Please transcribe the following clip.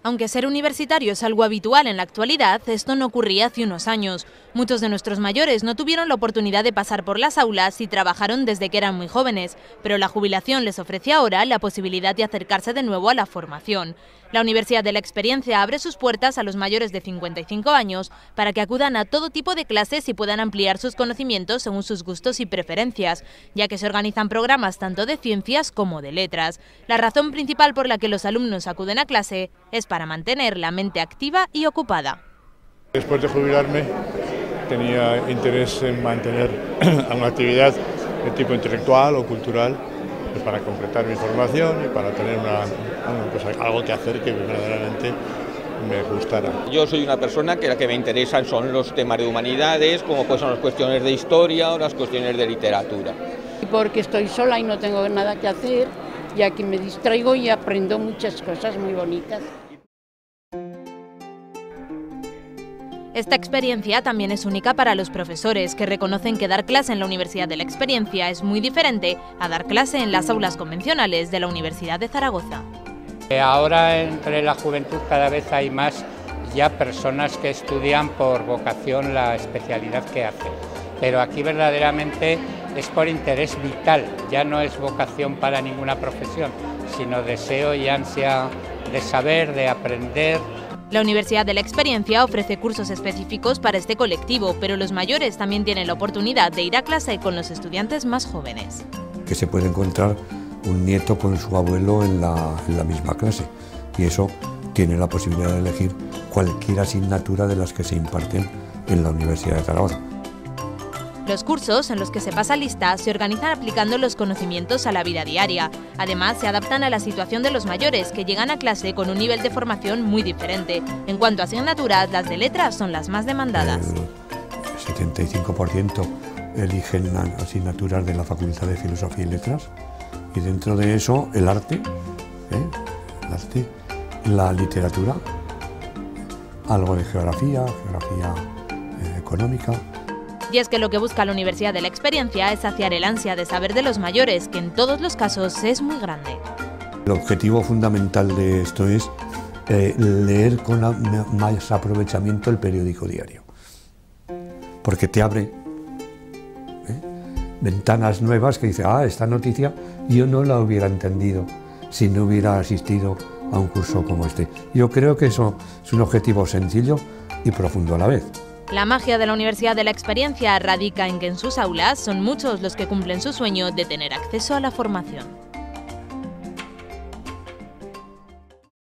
Aunque ser universitario es algo habitual en la actualidad, esto no ocurría hace unos años. Muchos de nuestros mayores no tuvieron la oportunidad de pasar por las aulas y trabajaron desde que eran muy jóvenes, pero la jubilación les ofrece ahora la posibilidad de acercarse de nuevo a la formación. La Universidad de la Experiencia abre sus puertas a los mayores de 55 años para que acudan a todo tipo de clases y puedan ampliar sus conocimientos según sus gustos y preferencias, ya que se organizan programas tanto de ciencias como de letras. La razón principal por la que los alumnos acuden a clase es para mantener la mente activa y ocupada. Después de jubilarme tenía interés en mantener una actividad de tipo intelectual o cultural, pues para completar mi formación y para tener algo que hacer que verdaderamente me gustara. Yo soy una persona que lo que me interesan son los temas de humanidades, como pues son las cuestiones de historia o las cuestiones de literatura. Porque estoy sola y no tengo nada que hacer, y aquí me distraigo y aprendo muchas cosas muy bonitas. Esta experiencia también es única para los profesores, que reconocen que dar clase en la Universidad de la Experiencia es muy diferente a dar clase en las aulas convencionales de la Universidad de Zaragoza. Ahora entre la juventud cada vez hay más ya personas que estudian por vocación la especialidad que hacen, pero aquí verdaderamente es por interés vital, ya no es vocación para ninguna profesión, sino deseo y ansia de saber, de aprender. La Universidad de la Experiencia ofrece cursos específicos para este colectivo, pero los mayores también tienen la oportunidad de ir a clase con los estudiantes más jóvenes. Que se puede encontrar un nieto con su abuelo en la misma clase, y eso tiene la posibilidad de elegir cualquier asignatura de las que se imparten en la Universidad de Zaragoza. Los cursos en los que se pasa lista se organizan aplicando los conocimientos a la vida diaria. Además, se adaptan a la situación de los mayores, que llegan a clase con un nivel de formación muy diferente. En cuanto a asignaturas, las de letras son las más demandadas. El 75% eligen asignaturas de la Facultad de Filosofía y Letras, y dentro de eso el arte, la literatura, algo de geografía económica. Y es que lo que busca la Universidad de la Experiencia es saciar el ansia de saber de los mayores, que en todos los casos es muy grande. El objetivo fundamental de esto es leer con más aprovechamiento el periódico diario, porque te abre ventanas nuevas que dice, esta noticia yo no la hubiera entendido si no hubiera asistido a un curso como este. Yo creo que eso es un objetivo sencillo y profundo a la vez. La magia de la Universidad de la Experiencia radica en que en sus aulas son muchos los que cumplen su sueño de tener acceso a la formación.